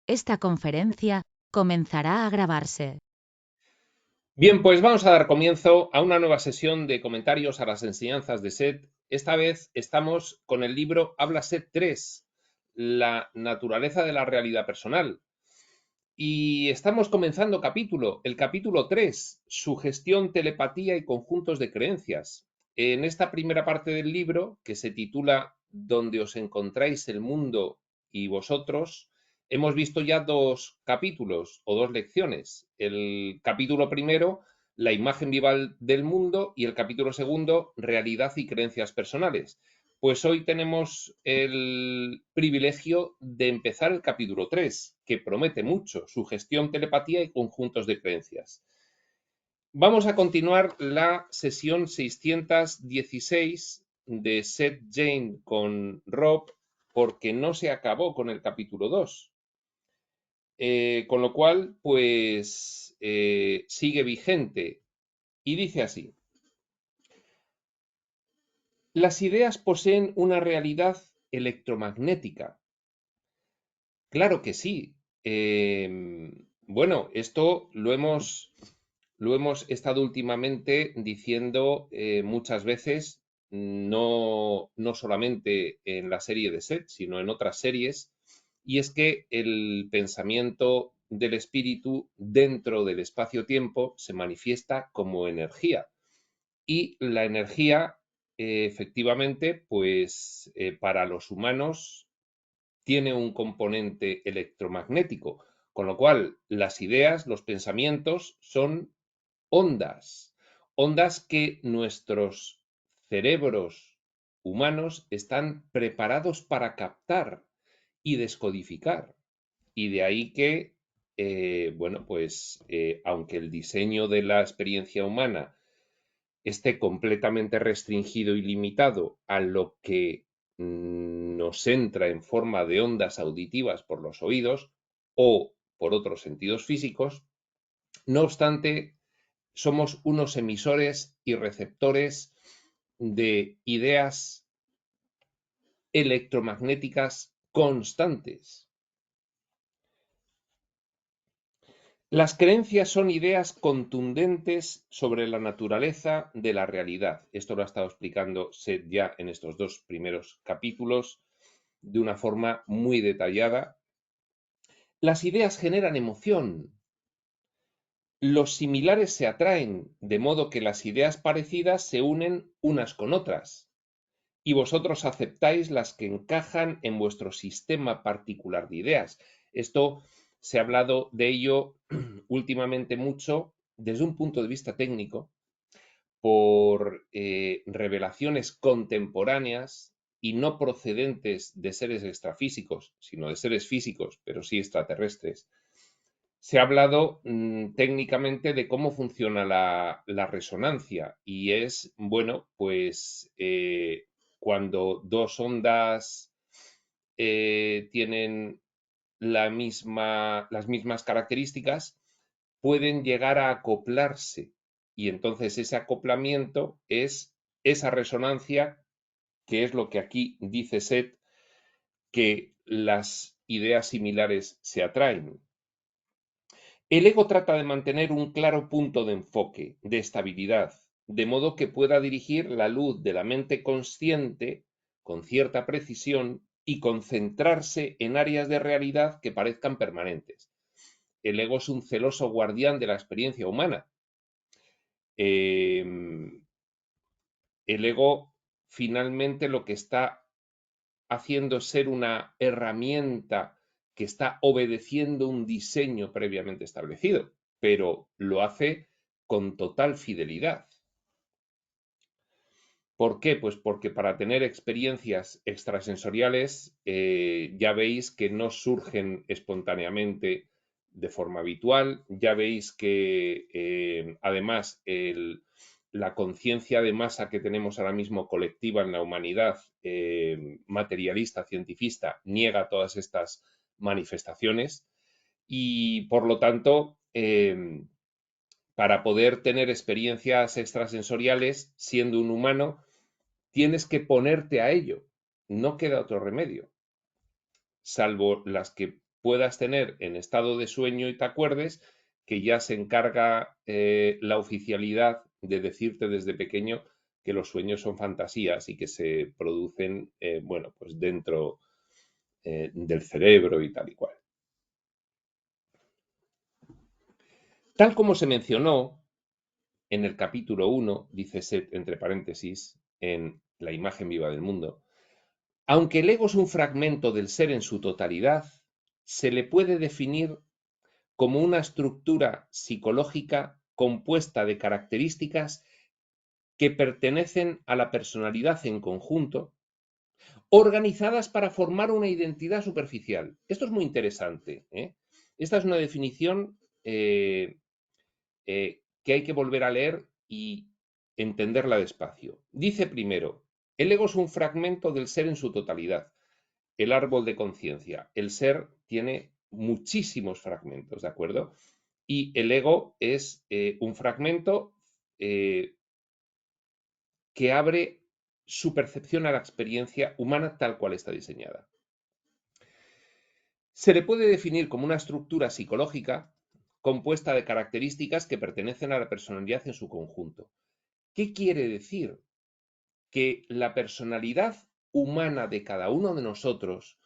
Esta conferencia comenzará a grabarse. Bien, pues vamos a dar comienzo a una nueva sesión de comentarios a las enseñanzas de SET. Esta vez estamos con el libro Habla SET 3, la naturaleza de la realidad personal. Y estamos comenzando el capítulo 3, sugestión, telepatía y conjuntos de creencias. En esta primera parte del libro, que se titula Donde os encontráis el mundo y vosotros, hemos visto ya dos capítulos o dos lecciones. El capítulo primero, la imagen viva del mundo, y el capítulo segundo, realidad y creencias personales. Pues hoy tenemos el privilegio de empezar el capítulo 3, que promete mucho, sugestión, telepatía y conjuntos de creencias. Vamos a continuar la sesión 616 de Seth Jane con Rob, porque no se acabó con el capítulo 2. Con lo cual, pues sigue vigente y dice así: las ideas poseen una realidad electromagnética. Claro que sí. Bueno, esto lo hemos estado últimamente diciendo muchas veces, no solamente en la serie de Set, sino en otras series, y es que el pensamiento del espíritu dentro del espacio-tiempo se manifiesta como energía. Y la energía, efectivamente, pues para los humanos tiene un componente electromagnético, con lo cual las ideas, los pensamientos son ondas, ondas que nuestros cerebros humanos están preparados para captar y descodificar. Y de ahí que, bueno, pues aunque el diseño de la experiencia humana esté completamente restringido y limitado a lo que nos entra en forma de ondas auditivas por los oídos o por otros sentidos físicos, no obstante, somos unos emisores y receptores de ideas electromagnéticas constantes. Las creencias son ideas contundentes sobre la naturaleza de la realidad. Esto lo ha estado explicando Seth ya en estos dos primeros capítulos de una forma muy detallada. Las ideas generan emoción. Los similares se atraen, de modo que las ideas parecidas se unen unas con otras, y vosotros aceptáis las que encajan en vuestro sistema particular de ideas. Esto se ha hablado de ello últimamente mucho desde un punto de vista técnico, por revelaciones contemporáneas y no procedentes de seres extrafísicos, sino de seres físicos, pero sí extraterrestres. Se ha hablado técnicamente de cómo funciona la resonancia, y es, bueno, pues cuando dos ondas tienen las mismas características, pueden llegar a acoplarse, y entonces ese acoplamiento es esa resonancia, que es lo que aquí dice Seth, que las ideas similares se atraen. El ego trata de mantener un claro punto de enfoque, de estabilidad, de modo que pueda dirigir la luz de la mente consciente con cierta precisión y concentrarse en áreas de realidad que parezcan permanentes. El ego es un celoso guardián de la experiencia humana. El ego finalmente lo que está haciendo es ser una herramienta que está obedeciendo un diseño previamente establecido, pero lo hace con total fidelidad. ¿Por qué? Pues porque para tener experiencias extrasensoriales ya veis que no surgen espontáneamente de forma habitual, ya veis que además la conciencia de masa que tenemos ahora mismo colectiva en la humanidad, materialista, cientifista, niega todas estas manifestaciones, y por lo tanto, para poder tener experiencias extrasensoriales siendo un humano, tienes que ponerte a ello. No queda otro remedio, salvo las que puedas tener en estado de sueño y te acuerdes, que ya se encarga la oficialidad de decirte desde pequeño que los sueños son fantasías y que se producen, bueno, pues dentro del cerebro y tal y cual. Tal como se mencionó en el capítulo 1, dice Seth entre paréntesis, en La imagen viva del mundo, aunque el ego es un fragmento del ser en su totalidad, se le puede definir como una estructura psicológica compuesta de características que pertenecen a la personalidad en conjunto, organizadas para formar una identidad superficial. Esto es muy interesante, ¿eh? Esta es una definición que hay que volver a leer y entenderla despacio. Dice primero, el ego es un fragmento del ser en su totalidad, el árbol de conciencia. El ser tiene muchísimos fragmentos, ¿de acuerdo? Y el ego es un fragmento que abre su percepción a la experiencia humana tal cual está diseñada. Se le puede definir como una estructura psicológica compuesta de características que pertenecen a la personalidad en su conjunto. ¿Qué quiere decir? Que la personalidad humana de cada uno de nosotros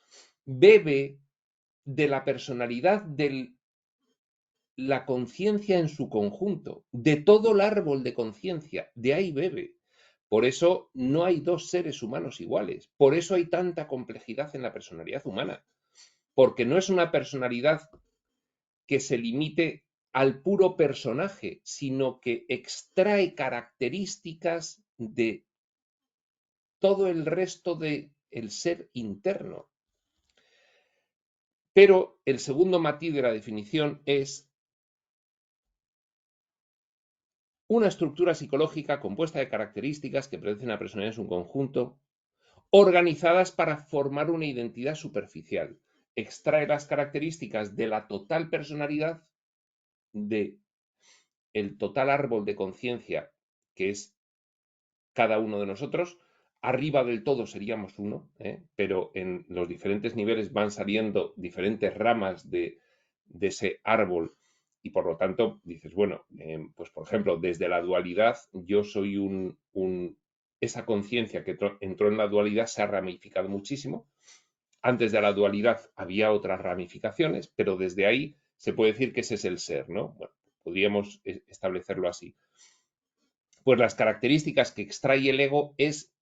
bebe de la personalidad de la conciencia en su conjunto, de todo el árbol de conciencia, de ahí bebe. Por eso no hay dos seres humanos iguales, por eso hay tanta complejidad en la personalidad humana, porque no es una personalidad que se limite al puro personaje, sino que extrae características de todo el resto del ser interno. Pero el segundo matiz de la definición es una estructura psicológica compuesta de características que pertenecen a la personalidad en su conjunto, organizadas para formar una identidad superficial. Extrae las características de la total personalidad, de el total árbol de conciencia que es cada uno de nosotros. Arriba del todo seríamos uno, pero en los diferentes niveles van saliendo diferentes ramas de ese árbol y por lo tanto dices, bueno, pues por ejemplo, desde la dualidad yo soy esa conciencia que entró en la dualidad se ha ramificado muchísimo. Antes de la dualidad había otras ramificaciones, pero desde ahí se puede decir que ese es el ser, ¿no? Bueno, podríamos establecerlo así. Pues las características que extrae el ego es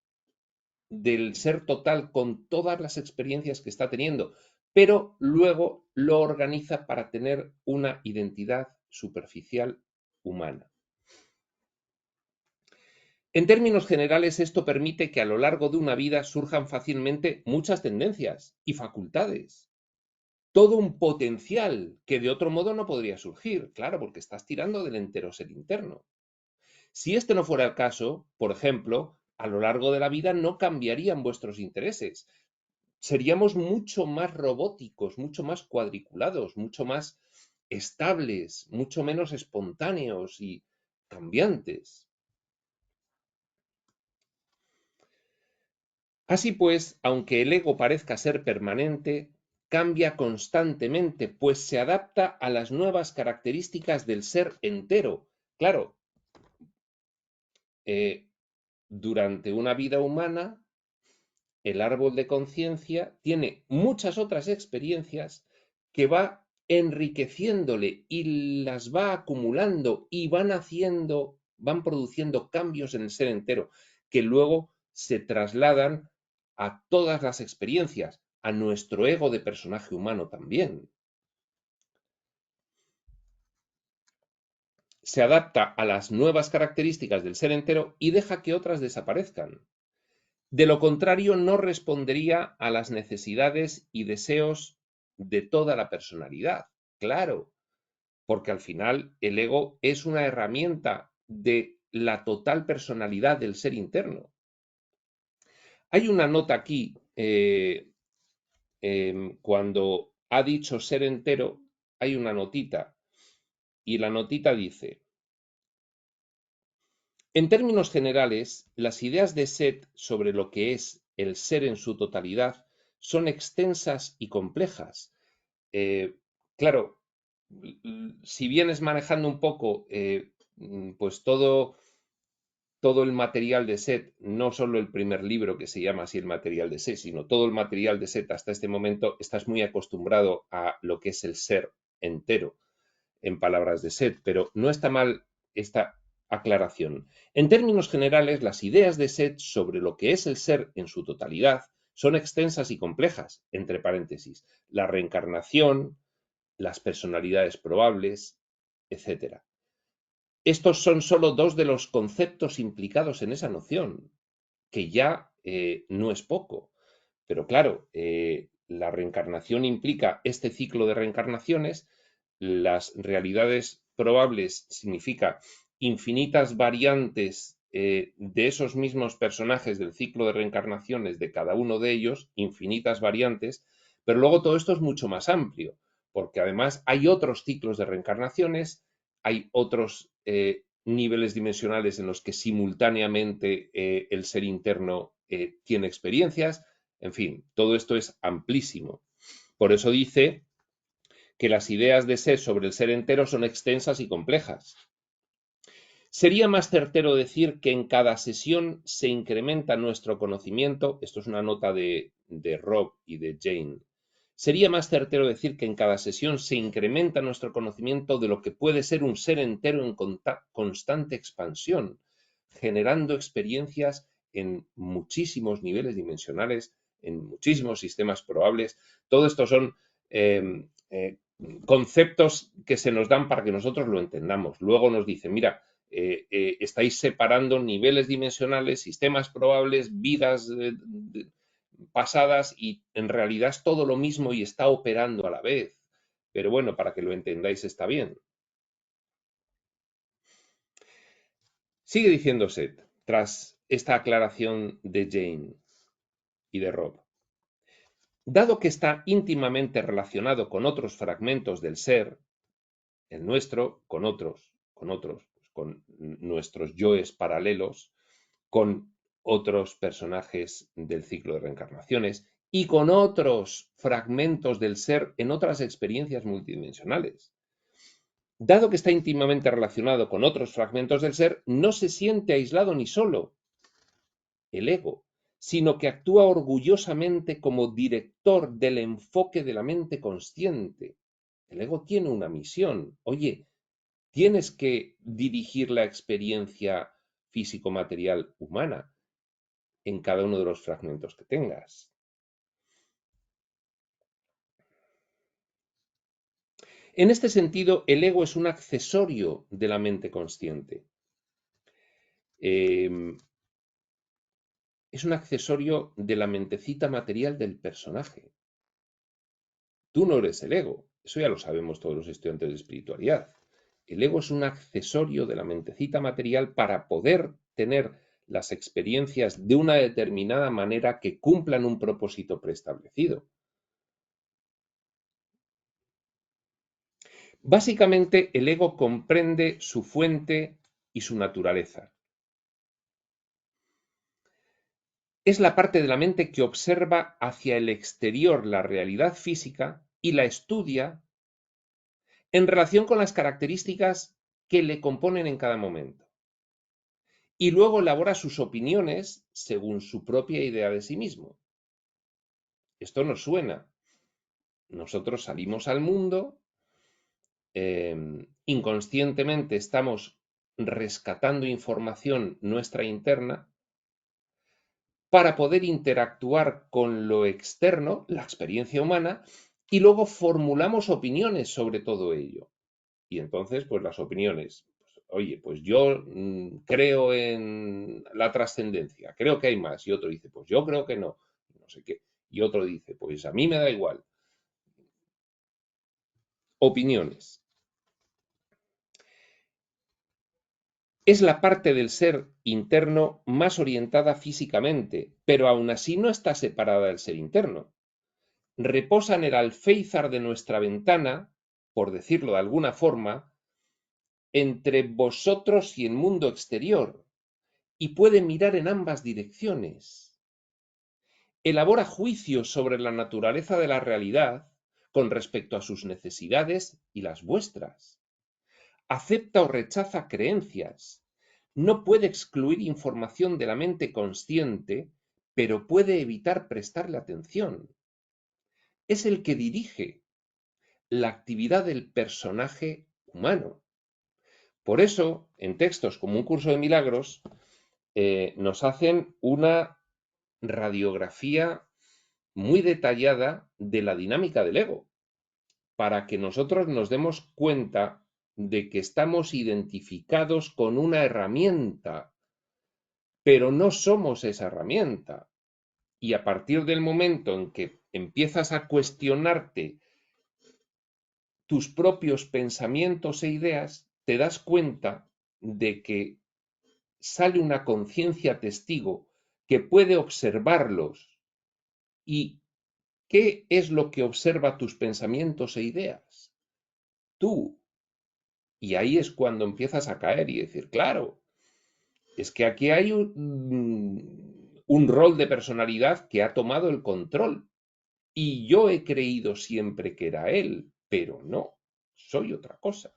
del ser total con todas las experiencias que está teniendo, pero luego lo organiza para tener una identidad superficial humana. En términos generales, esto permite que a lo largo de una vida surjan fácilmente muchas tendencias y facultades. Todo un potencial que de otro modo no podría surgir, claro, porque estás tirando del entero ser interno. Si este no fuera el caso, por ejemplo, a lo largo de la vida no cambiarían vuestros intereses. Seríamos mucho más robóticos, mucho más cuadriculados, mucho más estables, mucho menos espontáneos y cambiantes. Así pues, aunque el ego parezca ser permanente, cambia constantemente, pues se adapta a las nuevas características del ser entero. Claro, durante una vida humana, el árbol de conciencia tiene muchas otras experiencias que va enriqueciéndole y las va acumulando y van produciendo cambios en el ser entero que luego se trasladan a todas las experiencias, a nuestro ego de personaje humano también. Se adapta a las nuevas características del ser entero y deja que otras desaparezcan. De lo contrario, no respondería a las necesidades y deseos de toda la personalidad. Claro, porque al final el ego es una herramienta de la total personalidad del ser interno. Hay una nota aquí, cuando ha dicho ser entero, hay una notita, y la notita dice: en términos generales, las ideas de Seth sobre lo que es el ser en su totalidad son extensas y complejas. claro, si vienes manejando un poco pues todo el material de Set, no solo el primer libro que se llama así el material de Set, sino todo el material de Set hasta este momento, estás muy acostumbrado a lo que es el ser entero, en palabras de Set, pero no está mal esta aclaración. En términos generales, las ideas de Set sobre lo que es el ser en su totalidad son extensas y complejas, entre paréntesis, la reencarnación, las personalidades probables, etc. Estos son solo dos de los conceptos implicados en esa noción, que ya no es poco. Pero claro, la reencarnación implica este ciclo de reencarnaciones, las realidades probables significa infinitas variantes de esos mismos personajes del ciclo de reencarnaciones de cada uno de ellos, infinitas variantes, pero luego todo esto es mucho más amplio, porque además hay otros ciclos de reencarnaciones, hay otros niveles dimensionales en los que simultáneamente el ser interno tiene experiencias, en fin, todo esto es amplísimo. Por eso dice que las ideas de Set sobre el ser entero son extensas y complejas. Sería más certero decir que en cada sesión se incrementa nuestro conocimiento, esto es una nota de Rob y de Jane, sería más certero decir que en cada sesión se incrementa nuestro conocimiento de lo que puede ser un ser entero en constante expansión, generando experiencias en muchísimos niveles dimensionales, en muchísimos sistemas probables. Todo esto son conceptos que se nos dan para que nosotros lo entendamos. Luego nos dicen, mira, estáis separando niveles dimensionales, sistemas probables, vidas pasadas y en realidad es todo lo mismo y está operando a la vez. Pero bueno, para que lo entendáis está bien. Sigue diciendo Set, tras esta aclaración de Jane y de Rob. Dado que está íntimamente relacionado con otros fragmentos del ser, el nuestro con otros, con nuestros yoes paralelos, con otros personajes del ciclo de reencarnaciones y con otros fragmentos del ser en otras experiencias multidimensionales. Dado que está íntimamente relacionado con otros fragmentos del ser, no se siente aislado ni solo, el ego, sino que actúa orgullosamente como director del enfoque de la mente consciente. El ego tiene una misión. Oye, tienes que dirigir la experiencia físico-material humana en cada uno de los fragmentos que tengas. En este sentido, el ego es un accesorio de la mente consciente. Es un accesorio de la mentecita material del personaje. Tú no eres el ego, eso ya lo sabemos todos los estudiantes de espiritualidad. El ego es un accesorio de la mentecita material para poder tener las experiencias de una determinada manera que cumplan un propósito preestablecido. Básicamente, el ego comprende su fuente y su naturaleza. Es la parte de la mente que observa hacia el exterior la realidad física y la estudia en relación con las características que le componen en cada momento. Y luego elabora sus opiniones según su propia idea de sí mismo. Esto nos suena. Nosotros salimos al mundo, inconscientemente estamos rescatando información nuestra interna para poder interactuar con lo externo, la experiencia humana, y luego formulamos opiniones sobre todo ello. Y entonces, pues las opiniones, pues, oye, pues yo creo en la trascendencia, creo que hay más, y otro dice, pues yo creo que no, no sé qué, y otro dice, pues a mí me da igual. Opiniones. Es la parte del ser interno más orientada físicamente, pero aún así no está separada del ser interno. Reposa en el alféizar de nuestra ventana, por decirlo de alguna forma, entre vosotros y el mundo exterior, y puede mirar en ambas direcciones. Elabora juicios sobre la naturaleza de la realidad, con respecto a sus necesidades y las vuestras. Acepta o rechaza creencias. No puede excluir información de la mente consciente, pero puede evitar prestarle atención. Es el que dirige la actividad del personaje humano. Por eso, en textos como Un curso de milagros, nos hacen una radiografía muy detallada de la dinámica del ego, para que nosotros nos demos cuenta de que estamos identificados con una herramienta, pero no somos esa herramienta. Y a partir del momento en que empiezas a cuestionarte tus propios pensamientos e ideas, te das cuenta de que sale una conciencia testigo que puede observarlos. ¿Y qué es lo que observa tus pensamientos e ideas? Tú. Y ahí es cuando empiezas a caer y decir, claro, es que aquí hay un rol de personalidad que ha tomado el control. Y yo he creído siempre que era él, pero no, soy otra cosa.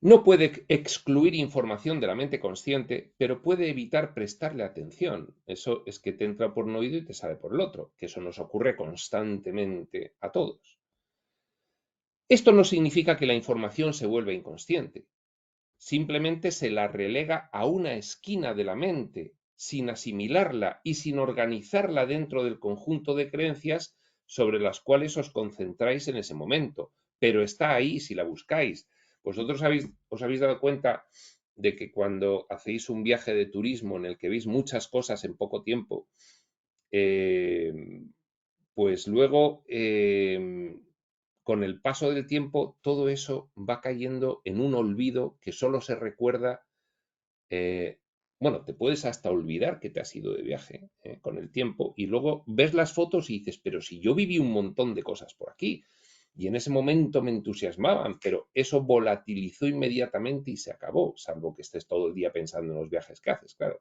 No puede excluir información de la mente consciente, pero puede evitar prestarle atención. Eso es que te entra por un oído y te sale por el otro, que eso nos ocurre constantemente a todos. Esto no significa que la información se vuelva inconsciente. Simplemente se la relega a una esquina de la mente, sin asimilarla y sin organizarla dentro del conjunto de creencias sobre las cuales os concentráis en ese momento. Pero está ahí si la buscáis. Vosotros os habéis dado cuenta de que cuando hacéis un viaje de turismo en el que veis muchas cosas en poco tiempo, pues luego, con el paso del tiempo, todo eso va cayendo en un olvido que solo se recuerda. Bueno, te puedes hasta olvidar que te has ido de viaje con el tiempo y luego ves las fotos y dices, pero si yo viví un montón de cosas por aquí y en ese momento me entusiasmaban, pero eso volatilizó inmediatamente y se acabó, salvo que estés todo el día pensando en los viajes que haces, claro,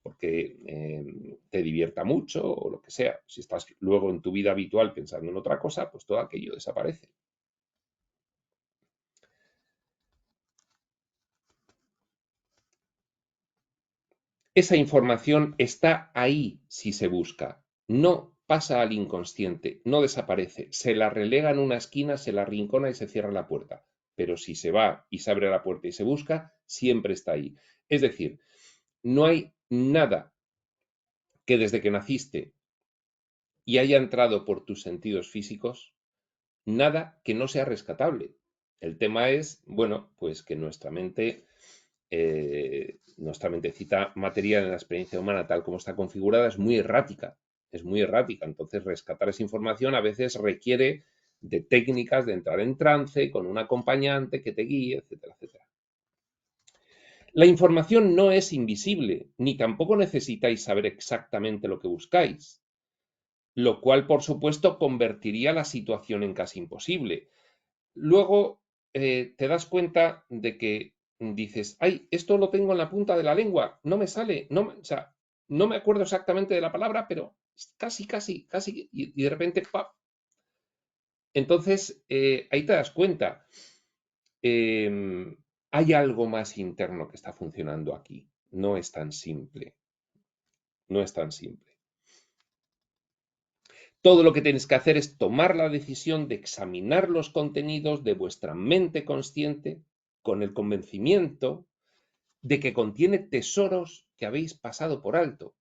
porque te divierta mucho o lo que sea. Si estás luego en tu vida habitual pensando en otra cosa, pues todo aquello desaparece. Esa información está ahí si se busca, no pasa al inconsciente, no desaparece, se la relega en una esquina, se la rincona y se cierra la puerta. Pero si se va y se abre la puerta y se busca, siempre está ahí. Es decir, no hay nada que desde que naciste y haya entrado por tus sentidos físicos, nada que no sea rescatable. El tema es, bueno, pues que nuestra mentecita material en la experiencia humana, tal como está configurada, es muy errática. Es muy errática. Entonces, rescatar esa información a veces requiere de técnicas de entrar en trance con un acompañante que te guíe, etcétera, etcétera. La información no es invisible, ni tampoco necesitáis saber exactamente lo que buscáis, lo cual, por supuesto, convertiría la situación en casi imposible. Luego te das cuenta de que dices, ay, esto lo tengo en la punta de la lengua, no me sale, o sea, no me acuerdo exactamente de la palabra, pero casi, y de repente, ¡pap! Entonces, ahí te das cuenta, hay algo más interno que está funcionando aquí, no es tan simple, no es tan simple. Todo lo que tenéis que hacer es tomar la decisión de examinar los contenidos de vuestra mente consciente con el convencimiento de que contiene tesoros que habéis pasado por alto.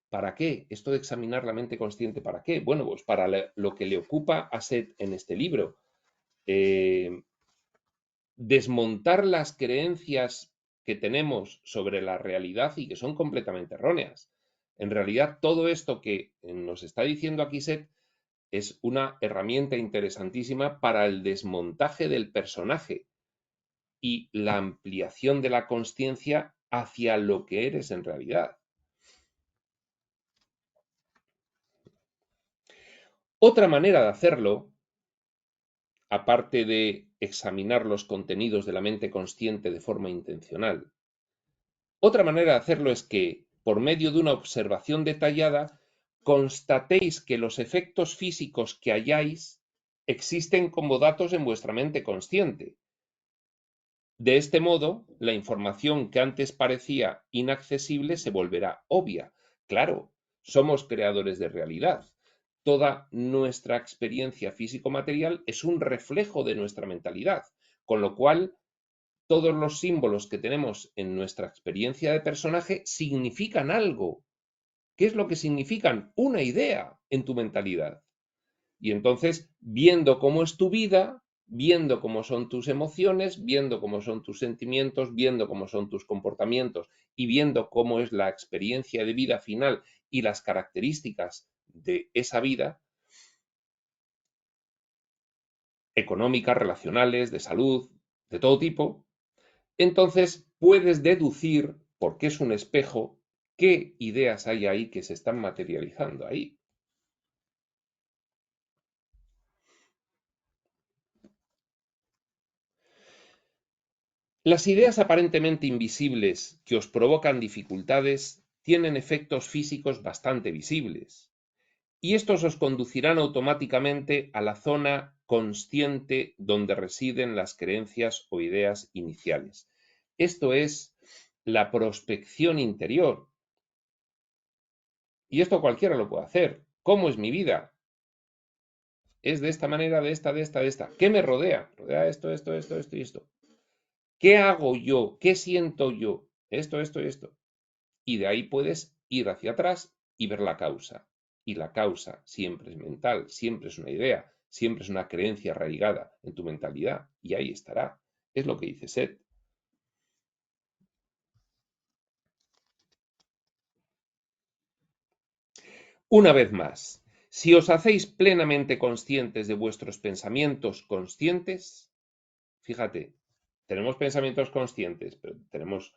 ¿Para qué? Esto de examinar la mente consciente, ¿para qué? Bueno, pues para lo que le ocupa a Seth en este libro. Desmontar las creencias que tenemos sobre la realidad y que son completamente erróneas. En realidad, todo esto que nos está diciendo aquí Seth es una herramienta interesantísima para el desmontaje del personaje y la ampliación de la consciencia hacia lo que eres en realidad. Otra manera de hacerlo, aparte de examinar los contenidos de la mente consciente de forma intencional, otra manera de hacerlo es que por medio de una observación detallada, constatéis que los efectos físicos que halláis existen como datos en vuestra mente consciente. De este modo, la información que antes parecía inaccesible se volverá obvia. Claro, somos creadores de realidad. Toda nuestra experiencia físico-material es un reflejo de nuestra mentalidad, con lo cual todos los símbolos que tenemos en nuestra experiencia de personaje significan algo. ¿Qué es lo que significan? Una idea en tu mentalidad. Y entonces, viendo cómo es tu vida, viendo cómo son tus emociones, viendo cómo son tus sentimientos, viendo cómo son tus comportamientos y viendo cómo es la experiencia de vida final y las características de esa vida, económicas, relacionales, de salud, de todo tipo, entonces puedes deducir, porque es un espejo, qué ideas hay ahí que se están materializando ahí. Las ideas aparentemente invisibles que os provocan dificultades tienen efectos físicos bastante visibles, y estos os conducirán automáticamente a la zona consciente donde residen las creencias o ideas iniciales. Esto es la prospección interior. Y esto cualquiera lo puede hacer. ¿Cómo es mi vida? Es de esta manera, de esta, de esta, de esta. ¿Qué me rodea? Rodea esto, esto, esto, esto y esto. ¿Qué hago yo? ¿Qué siento yo? Esto y esto. Y de ahí puedes ir hacia atrás y ver la causa. Y la causa siempre es mental, siempre es una idea, siempre es una creencia arraigada en tu mentalidad. Y ahí estará. Es lo que dice Seth. Una vez más, si os hacéis plenamente conscientes de vuestros pensamientos conscientes, fíjate, tenemos pensamientos conscientes, pero tenemos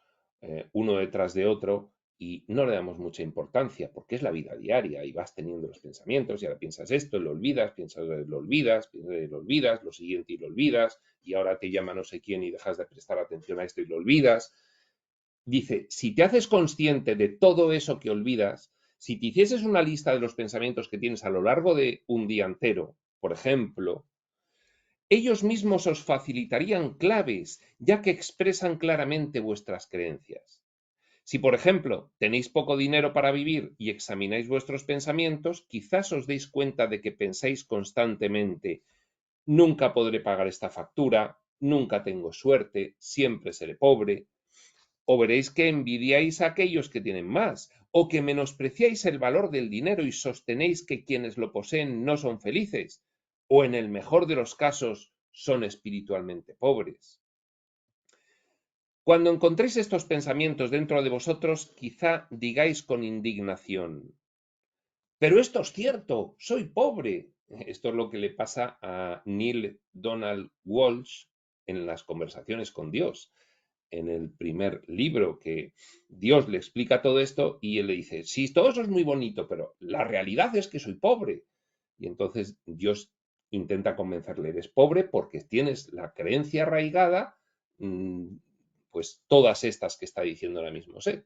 uno detrás de otro y no le damos mucha importancia porque es la vida diaria y vas teniendo los pensamientos y ahora piensas esto y lo olvidas, piensas y lo olvidas, piensas y lo olvidas, lo siguiente y lo olvidas y ahora te llama no sé quién y dejas de prestar atención a esto y lo olvidas. Dice, si te haces consciente de todo eso que olvidas, si te hicieses una lista de los pensamientos que tienes a lo largo de un día entero, por ejemplo, ellos mismos os facilitarían claves, ya que expresan claramente vuestras creencias. Si, por ejemplo, tenéis poco dinero para vivir y examináis vuestros pensamientos, quizás os deis cuenta de que pensáis constantemente, nunca podré pagar esta factura, nunca tengo suerte, siempre seré pobre. O veréis que envidiáis a aquellos que tienen más, o que menospreciáis el valor del dinero y sostenéis que quienes lo poseen no son felices, o en el mejor de los casos son espiritualmente pobres. Cuando encontréis estos pensamientos dentro de vosotros, quizá digáis con indignación, pero esto es cierto, soy pobre. Esto es lo que le pasa a Neil Donald Walsh en las conversaciones con Dios. En el primer libro que Dios le explica todo esto y él le dice, sí, todo eso es muy bonito, pero la realidad es que soy pobre. Y entonces Dios intenta convencerle, eres pobre porque tienes la creencia arraigada, pues todas estas que está diciendo ahora mismo Seth.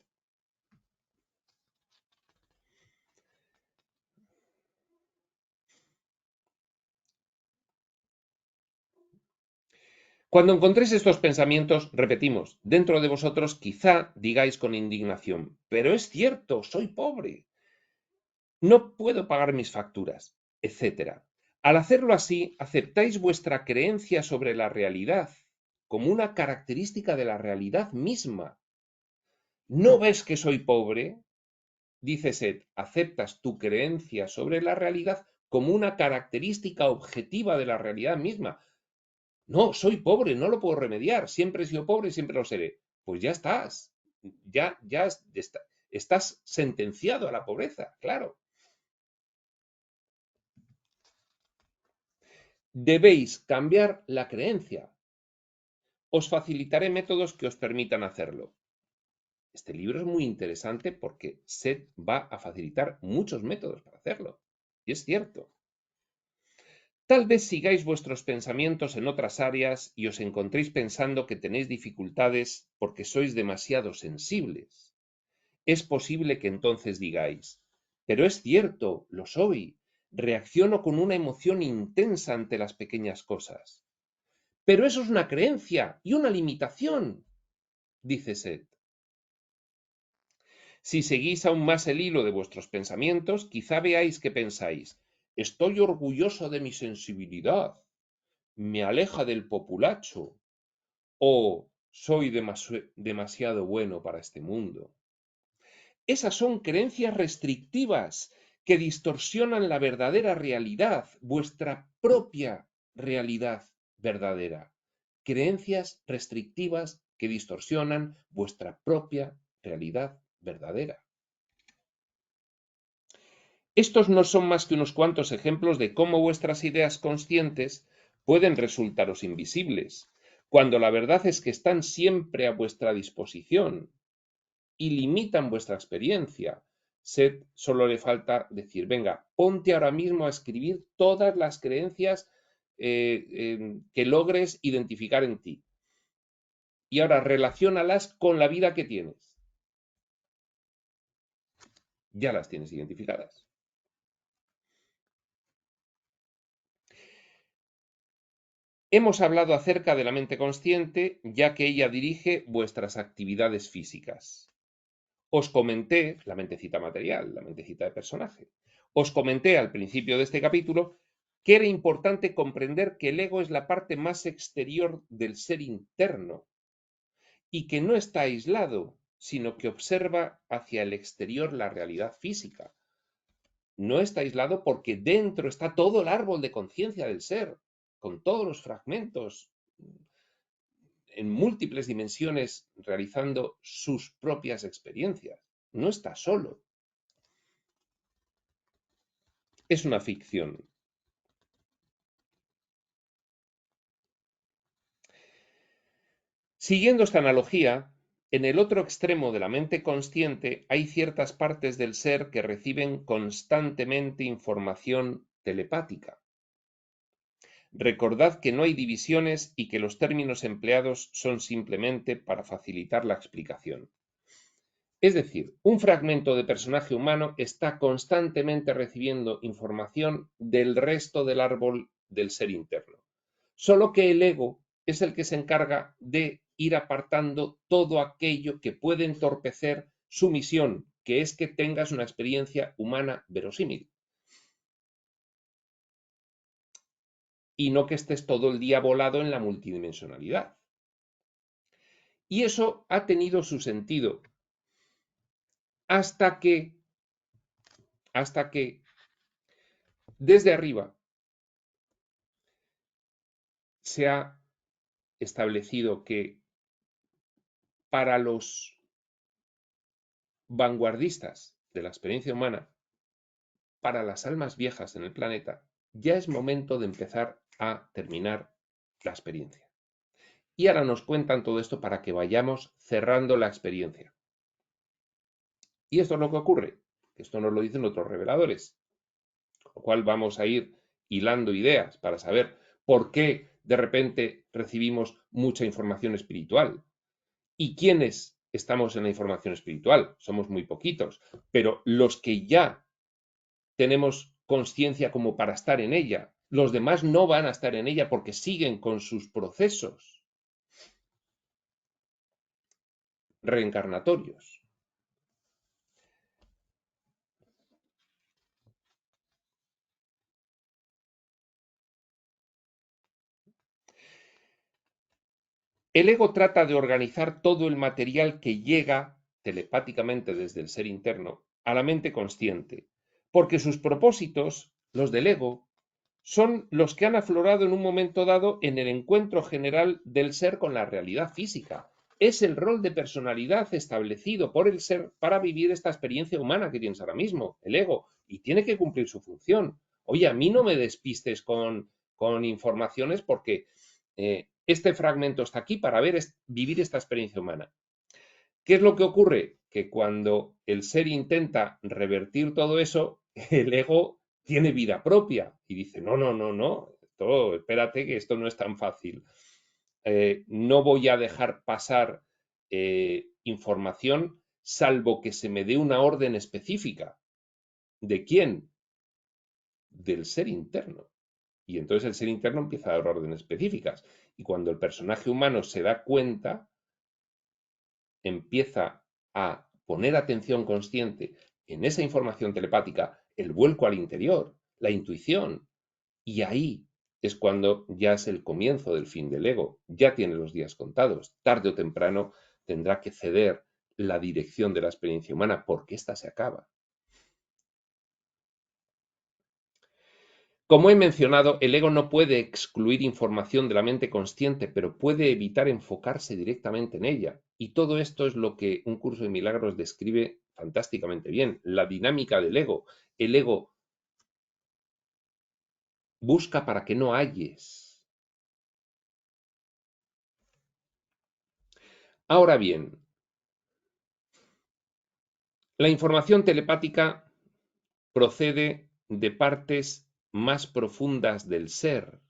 Cuando encontréis estos pensamientos, repetimos, dentro de vosotros quizá digáis con indignación, pero es cierto, soy pobre, no puedo pagar mis facturas, etc. Al hacerlo así, aceptáis vuestra creencia sobre la realidad como una característica de la realidad misma. ¿No ves que soy pobre? Dice Seth, aceptas tu creencia sobre la realidad como una característica objetiva de la realidad misma. No, soy pobre, no lo puedo remediar, siempre he sido pobre y siempre lo seré. Pues ya estás, ya estás sentenciado a la pobreza, claro. Debéis cambiar la creencia. Os facilitaré métodos que os permitan hacerlo. Este libro es muy interesante porque Seth va a facilitar muchos métodos para hacerlo. Y es cierto. Tal vez sigáis vuestros pensamientos en otras áreas y os encontréis pensando que tenéis dificultades porque sois demasiado sensibles. es posible que entonces digáis, pero es cierto, lo soy, reacciono con una emoción intensa ante las pequeñas cosas. Pero eso es una creencia y una limitación, dice Seth. Si seguís aún más el hilo de vuestros pensamientos, quizá veáis que pensáis, estoy orgulloso de mi sensibilidad, me aleja del populacho, o soy demasiado bueno para este mundo. Esas son creencias restrictivas que distorsionan la verdadera realidad, vuestra propia realidad verdadera. Creencias restrictivas que distorsionan vuestra propia realidad verdadera. Estos no son más que unos cuantos ejemplos de cómo vuestras ideas conscientes pueden resultaros invisibles, cuando la verdad es que están siempre a vuestra disposición y limitan vuestra experiencia. Solo le falta decir, venga, ponte ahora mismo a escribir todas las creencias que logres identificar en ti. Y ahora relaciónalas con la vida que tienes. Ya las tienes identificadas. Hemos hablado acerca de la mente consciente, ya que ella dirige vuestras actividades físicas. Os comenté, la mentecita material, la mentecita de personaje, os comenté al principio de este capítulo que era importante comprender que el ego es la parte más exterior del ser interno y que no está aislado, sino que observa hacia el exterior la realidad física. No está aislado porque dentro está todo el árbol de conciencia del ser, con todos los fragmentos en múltiples dimensiones realizando sus propias experiencias. No está solo. Es una ficción. Siguiendo esta analogía, en el otro extremo de la mente consciente hay ciertas partes del ser que reciben constantemente información telepática. Recordad que no hay divisiones y que los términos empleados son simplemente para facilitar la explicación. Es decir, un fragmento de personaje humano está constantemente recibiendo información del resto del árbol del ser interno. Solo que el ego es el que se encarga de ir apartando todo aquello que puede entorpecer su misión, que es que tengas una experiencia humana verosímil. Y no que estés todo el día volado en la multidimensionalidad. Y eso ha tenido su sentido hasta que desde arriba se ha establecido que para los vanguardistas de la experiencia humana, para las almas viejas en el planeta, ya es momento de empezar a terminar la experiencia. Y ahora nos cuentan todo esto para que vayamos cerrando la experiencia. Y esto es lo que ocurre. Esto nos lo dicen otros reveladores. Con lo cual vamos a ir hilando ideas para saber por qué de repente recibimos mucha información espiritual. ¿Y quiénes estamos en la información espiritual? Somos muy poquitos. Pero los que ya tenemos conciencia como para estar en ella, los demás no van a estar en ella porque siguen con sus procesos reencarnatorios. El ego trata de organizar todo el material que llega telepáticamente desde el ser interno a la mente consciente, porque sus propósitos, los del ego, son los que han aflorado en un momento dado en el encuentro general del ser con la realidad física. Es el rol de personalidad establecido por el ser para vivir esta experiencia humana que tienes ahora mismo, el ego, y tiene que cumplir su función. Oye, a mí no me despistes con informaciones porque este fragmento está aquí para vivir esta experiencia humana. ¿Qué es lo que ocurre? Que cuando el ser intenta revertir todo eso, el ego tiene vida propia y dice, no, espérate que esto no es tan fácil. No voy a dejar pasar información salvo que se me dé una orden específica. ¿De quién? Del ser interno. Y entonces el ser interno empieza a dar órdenes específicas. Y cuando el personaje humano se da cuenta, empieza a poner atención consciente en esa información telepática, el vuelco al interior, la intuición. Y ahí es cuando ya es el comienzo del fin del ego. Ya tiene los días contados. Tarde o temprano tendrá que ceder la dirección de la experiencia humana porque ésta se acaba. Como he mencionado, el ego no puede excluir información de la mente consciente, pero puede evitar enfocarse directamente en ella. Y todo esto es lo que un curso de milagros describe fantásticamente bien, la dinámica del ego. El ego busca para que no halles. Ahora bien, la información telepática procede de partes más profundas del ser.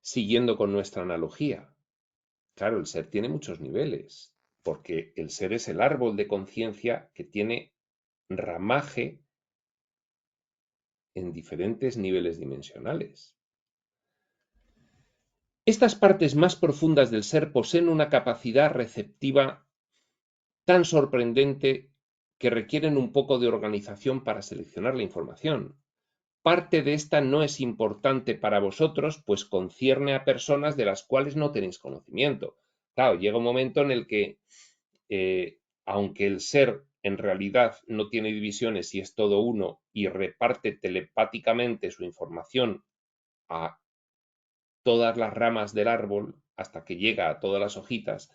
Siguiendo con nuestra analogía, claro, el ser tiene muchos niveles, porque el ser es el árbol de conciencia que tiene ramaje en diferentes niveles dimensionales. Estas partes más profundas del ser poseen una capacidad receptiva tan sorprendente que requieren un poco de organización para seleccionar la información. Parte de esta no es importante para vosotros, pues concierne a personas de las cuales no tenéis conocimiento. Claro, llega un momento en el que, aunque el ser en realidad no tiene divisiones y es todo uno y reparte telepáticamente su información a todas las ramas del árbol hasta que llega a todas las hojitas,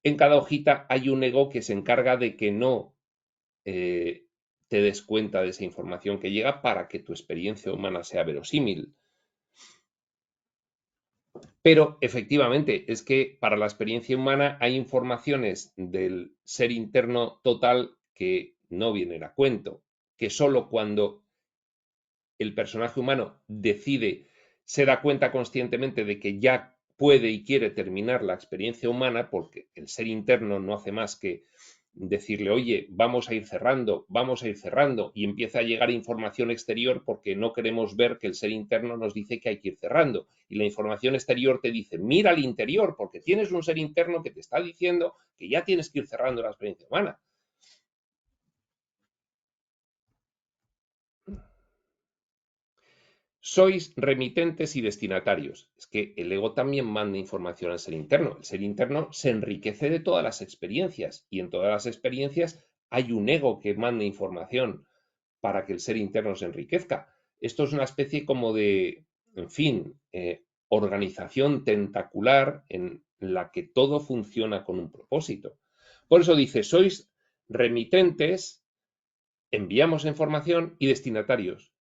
en cada hojita hay un ego que se encarga de que no te des cuenta de esa información que llega para que tu experiencia humana sea verosímil. Pero efectivamente es que para la experiencia humana hay informaciones del ser interno total que no vienen a cuento, que solo cuando el personaje humano decide, se da cuenta conscientemente de que ya puede y quiere terminar la experiencia humana, porque el ser interno no hace más que decirle, oye, vamos a ir cerrando, y empieza a llegar información exterior porque no queremos ver que el ser interno nos dice que hay que ir cerrando. Y la información exterior te dice, mira al interior, porque tienes un ser interno que te está diciendo que ya tienes que ir cerrando la experiencia humana. Sois remitentes y destinatarios. Es que el ego también manda información al ser interno. El ser interno se enriquece de todas las experiencias y en todas las experiencias hay un ego que manda información para que el ser interno se enriquezca. Esto es una especie como de, en fin, organización tentacular en la que todo funciona con un propósito. Por eso dice, sois remitentes, enviamos información y destinatarios.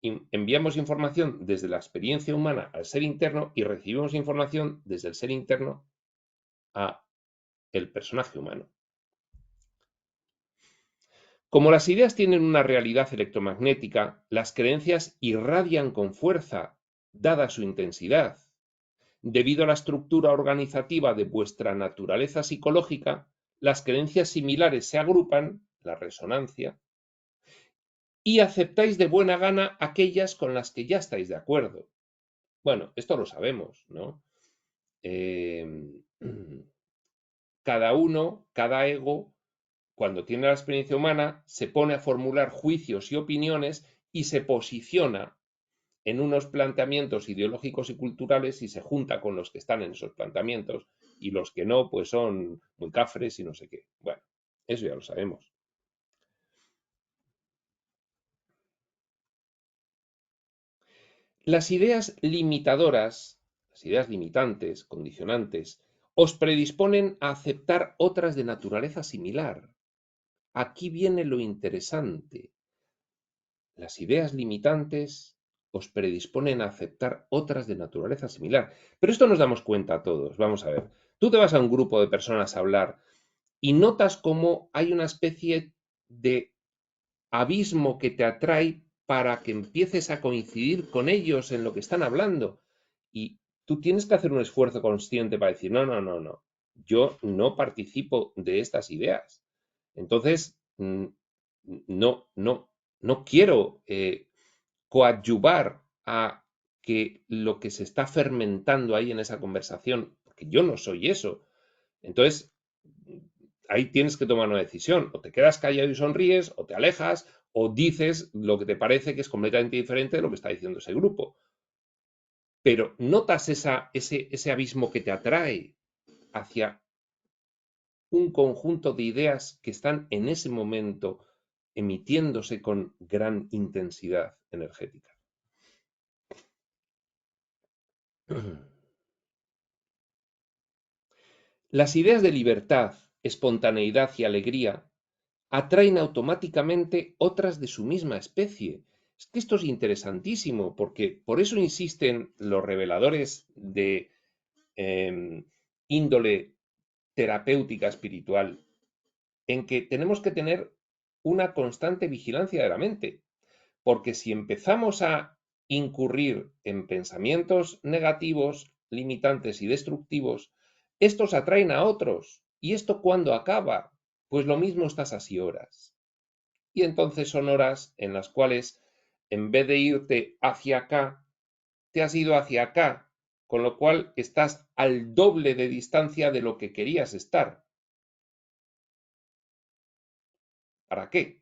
Enviamos información desde la experiencia humana al ser interno y recibimos información desde el ser interno a el personaje humano. Como las ideas tienen una realidad electromagnética, las creencias irradian con fuerza, dada su intensidad. Debido a la estructura organizativa de vuestra naturaleza psicológica, las creencias similares se agrupan, la resonancia, y aceptáis de buena gana aquellas con las que ya estáis de acuerdo. Bueno, esto lo sabemos, ¿no? Cada uno, cada ego, cuando tiene la experiencia humana, se pone a formular juicios y opiniones y se posiciona en unos planteamientos ideológicos y culturales y se junta con los que están en esos planteamientos y los que no, pues son muy cafres y no sé qué. Bueno, eso ya lo sabemos. Las ideas limitadoras, las ideas limitantes, condicionantes, os predisponen a aceptar otras de naturaleza similar. Aquí viene lo interesante. Las ideas limitantes os predisponen a aceptar otras de naturaleza similar. Pero esto nos damos cuenta a todos. Vamos a ver. Tú te vas a un grupo de personas a hablar y notas cómo hay una especie de abismo que te atrae para que empieces a coincidir con ellos en lo que están hablando. Y tú tienes que hacer un esfuerzo consciente para decir, no, no, no, no. yo no participo de estas ideas. Entonces, no quiero coadyuvar a que lo que se está fermentando ahí en esa conversación, porque yo no soy eso. Entonces, ahí tienes que tomar una decisión. O te quedas callado y sonríes, o te alejas, o dices lo que te parece que es completamente diferente de lo que está diciendo ese grupo. Pero notas ese abismo que te atrae hacia un conjunto de ideas que están en ese momento emitiéndose con gran intensidad energética. Las ideas de libertad, espontaneidad y alegría atraen automáticamente otras de su misma especie. Es que esto es interesantísimo, porque por eso insisten los reveladores de índole terapéutica espiritual, en que tenemos que tener una constante vigilancia de la mente, porque si empezamos a incurrir en pensamientos negativos, limitantes y destructivos, estos atraen a otros. ¿Y esto cuándo acaba? Pues lo mismo estas así horas. Y entonces son horas en las cuales, en vez de irte hacia acá, te has ido hacia acá, con lo cual estás al doble de distancia de lo que querías estar. ¿Para qué?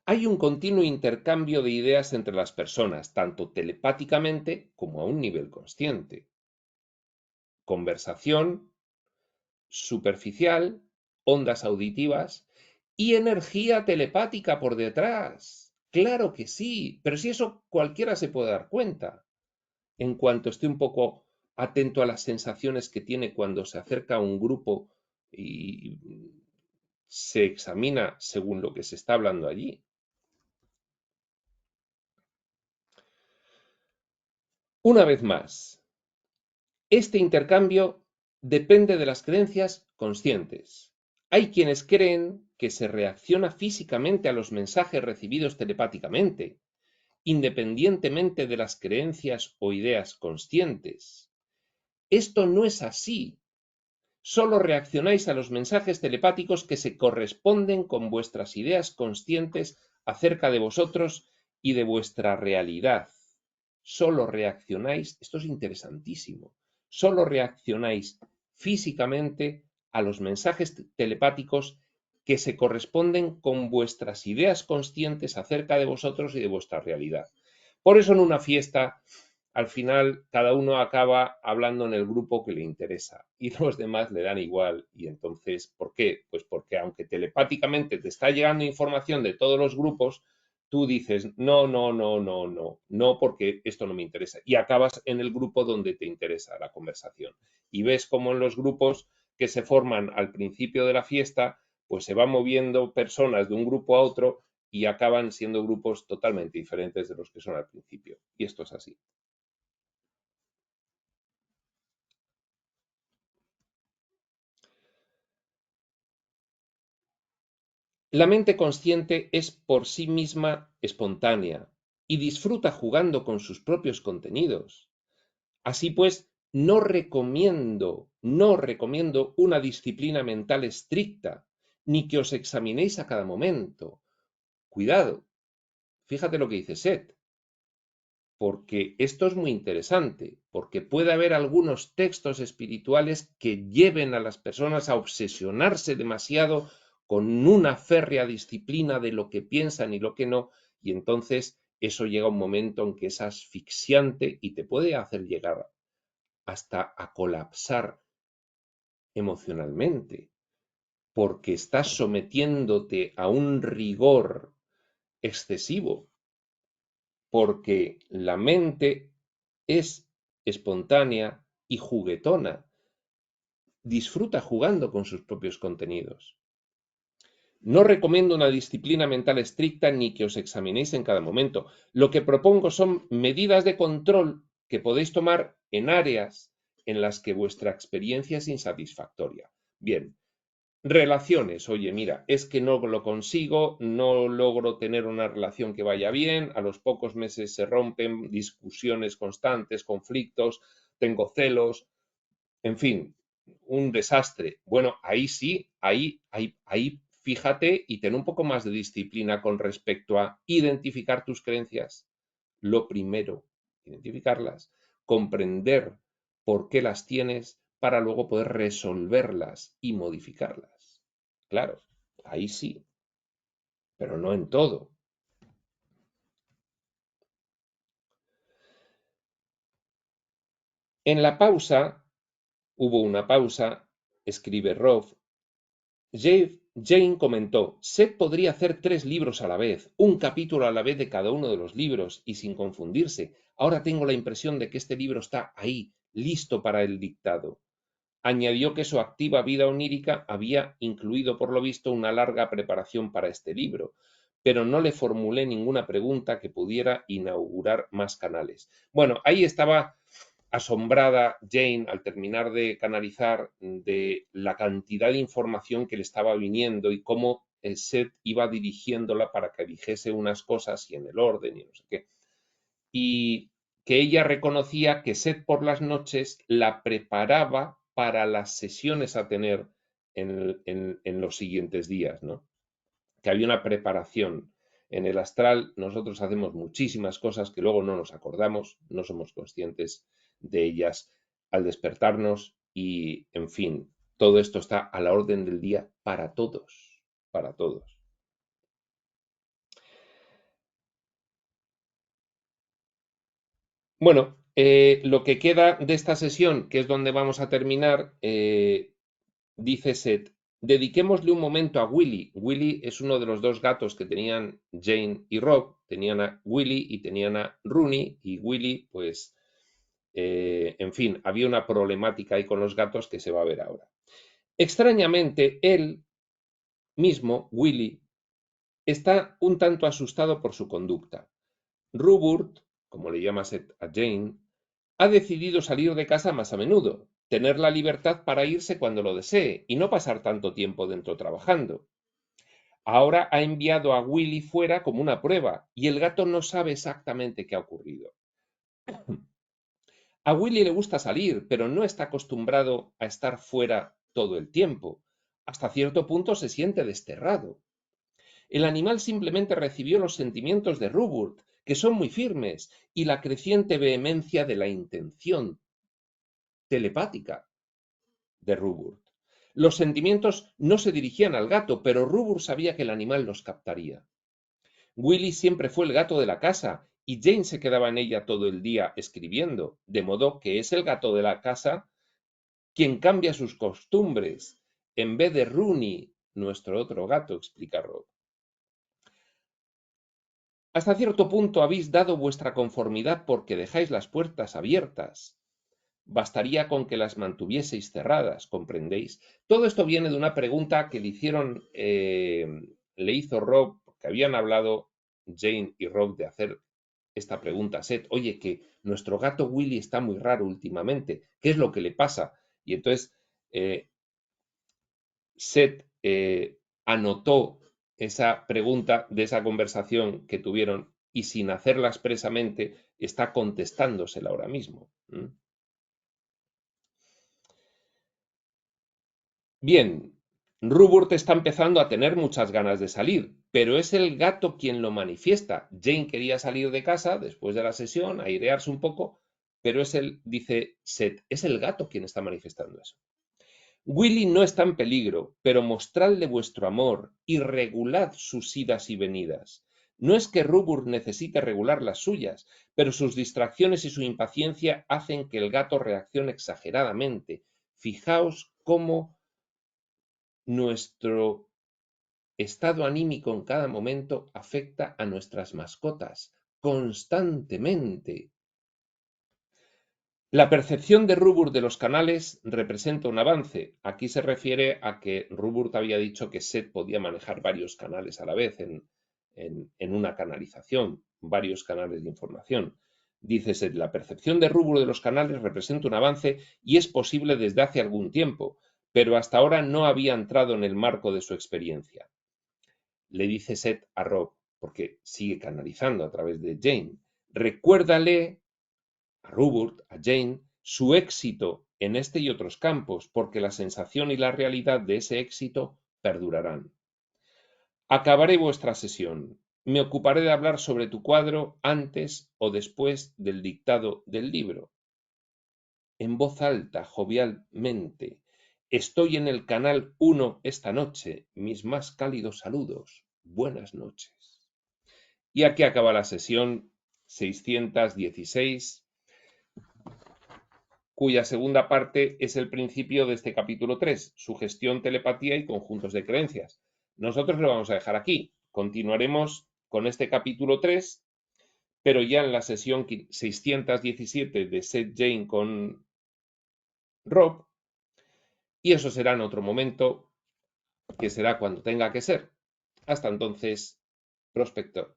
Hay un continuo intercambio de ideas entre las personas, tanto telepáticamente como a un nivel consciente. Conversación superficial, ondas auditivas y energía telepática por detrás. Claro que sí, pero si eso cualquiera se puede dar cuenta. En cuanto esté un poco atento a las sensaciones que tiene cuando se acerca a un grupo y se examina según lo que se está hablando allí. Una vez más, este intercambio depende de las creencias conscientes. Hay quienes creen que se reacciona físicamente a los mensajes recibidos telepáticamente, independientemente de las creencias o ideas conscientes. Esto no es así. Solo reaccionáis a los mensajes telepáticos que se corresponden con vuestras ideas conscientes acerca de vosotros y de vuestra realidad. Solo reaccionáis, esto es interesantísimo, solo reaccionáis físicamente a los mensajes telepáticos que se corresponden con vuestras ideas conscientes acerca de vosotros y de vuestra realidad. Por eso en una fiesta, al final, cada uno acaba hablando en el grupo que le interesa y los demás le dan igual. Y entonces, ¿por qué? Pues porque aunque telepáticamente te está llegando información de todos los grupos, tú dices, no, no, no, no, no, no, porque esto no me interesa. Y acabas en el grupo donde te interesa la conversación. Y ves cómo en los grupos que se forman al principio de la fiesta, pues se van moviendo personas de un grupo a otro y acaban siendo grupos totalmente diferentes de los que son al principio. Y esto es así. La mente consciente es por sí misma espontánea y disfruta jugando con sus propios contenidos. Así pues, no recomiendo una disciplina mental estricta, ni que os examinéis a cada momento. Cuidado, fíjate lo que dice Seth, porque esto es muy interesante, porque puede haber algunos textos espirituales que lleven a las personas a obsesionarse demasiado con una férrea disciplina de lo que piensan y lo que no, y entonces eso llega a un momento en que es asfixiante y te puede hacer llegar hasta a colapsar emocionalmente, porque estás sometiéndote a un rigor excesivo, porque la mente es espontánea y juguetona, disfruta jugando con sus propios contenidos. No recomiendo una disciplina mental estricta ni que os examinéis en cada momento. Lo que propongo son medidas de control que podéis tomar en áreas en las que vuestra experiencia es insatisfactoria. Bien, Relaciones, oye, mira, es que no lo consigo, no logro tener una relación que vaya bien, a los pocos meses se rompen, discusiones constantes, conflictos, tengo celos, en fin, un desastre. Bueno, ahí sí, ahí fíjate y ten un poco más de disciplina con respecto a identificar tus creencias. Lo primero, identificarlas, comprender por qué las tienes para luego poder resolverlas y modificarlas. Claro, ahí sí, pero no en todo. En la pausa, hubo una pausa, escribe Rob. Jane comentó, Seth podría hacer 3 libros a la vez, un capítulo a la vez de cada uno de los libros y sin confundirse. Ahora tengo la impresión de que este libro está ahí, listo para el dictado. Añadió que su activa vida onírica había incluido, por lo visto, una larga preparación para este libro, pero no le formulé ninguna pregunta que pudiera inaugurar más canales. Bueno, ahí estaba asombrada Jane al terminar de canalizar de la cantidad de información que le estaba viniendo y cómo Seth iba dirigiéndola para que dijese unas cosas y en el orden y no sé qué. Y que ella reconocía que Seth por las noches la preparaba para las sesiones a tener en los siguientes días, ¿no? Que había una preparación. En el astral nosotros hacemos muchísimas cosas que luego no nos acordamos, no somos conscientes de ellas al despertarnos y, en fin, todo esto está a la orden del día para todos, para todos. Bueno, lo que queda de esta sesión, que es donde vamos a terminar, dice Seth, dediquémosle un momento a Willy. Willy es uno de los 2 gatos que tenían Jane y Rob. Tenían a Willy y tenían a Rooney. Y Willy, pues, en fin, había una problemática ahí con los gatos que se va a ver ahora. Extrañamente, él mismo, Willy, está un tanto asustado por su conducta. Rupert, como le llama Seth a Jane, ha decidido salir de casa más a menudo, tener la libertad para irse cuando lo desee y no pasar tanto tiempo dentro trabajando. Ahora ha enviado a Willy fuera como una prueba y el gato no sabe exactamente qué ha ocurrido. A Willy le gusta salir, pero no está acostumbrado a estar fuera todo el tiempo. Hasta cierto punto se siente desterrado. El animal simplemente recibió los sentimientos de Rupert, que son muy firmes, y la creciente vehemencia de la intención telepática de Rupert. Los sentimientos no se dirigían al gato, pero Rupert sabía que el animal los captaría. Willy siempre fue el gato de la casa y Jane se quedaba en ella todo el día escribiendo, de modo que es el gato de la casa quien cambia sus costumbres, en vez de Rooney, nuestro otro gato, explica Rob. Hasta cierto punto habéis dado vuestra conformidad porque dejáis las puertas abiertas. Bastaría con que las mantuvieseis cerradas, ¿comprendéis? Todo esto viene de una pregunta que le hicieron, le hizo Rob, que habían hablado Jane y Rob de hacer esta pregunta a Seth. Oye, que nuestro gato Willy está muy raro últimamente. ¿Qué es lo que le pasa? Y entonces Seth anotó esa pregunta de esa conversación que tuvieron y sin hacerla expresamente está contestándosela ahora mismo. Bien, Rupert está empezando a tener muchas ganas de salir, pero es el gato quien lo manifiesta. Jane quería salir de casa después de la sesión, airearse un poco, pero es el, dice Seth, es el gato quien está manifestando eso. Willy no está en peligro, pero mostradle vuestro amor y regulad sus idas y venidas. No es que Rupert necesite regular las suyas, pero sus distracciones y su impaciencia hacen que el gato reaccione exageradamente. Fijaos cómo nuestro estado anímico en cada momento afecta a nuestras mascotas constantemente. La percepción de Rupert de los canales representa un avance. Aquí se refiere a que Rupert había dicho que Seth podía manejar varios canales a la vez en una canalización, varios canales de información. Dice Seth, la percepción de Rupert de los canales representa un avance y es posible desde hace algún tiempo, pero hasta ahora no había entrado en el marco de su experiencia. Le dice Seth a Rob, porque sigue canalizando a través de Jane, recuérdale a Rupert, a Jane, su éxito en este y otros campos, porque la sensación y la realidad de ese éxito perdurarán. Acabaré vuestra sesión. Me ocuparé de hablar sobre tu cuadro antes o después del dictado del libro. En voz alta, jovialmente. Estoy en el canal 1 esta noche. Mis más cálidos saludos. Buenas noches. Y aquí acaba la sesión 616, cuya segunda parte es el principio de este capítulo 3, sugestión, telepatía y conjuntos de creencias. Nosotros lo vamos a dejar aquí. Continuaremos con este capítulo 3, pero ya en la sesión 617 de Seth Jane con Rob, y eso será en otro momento, que será cuando tenga que ser. Hasta entonces, Prospector.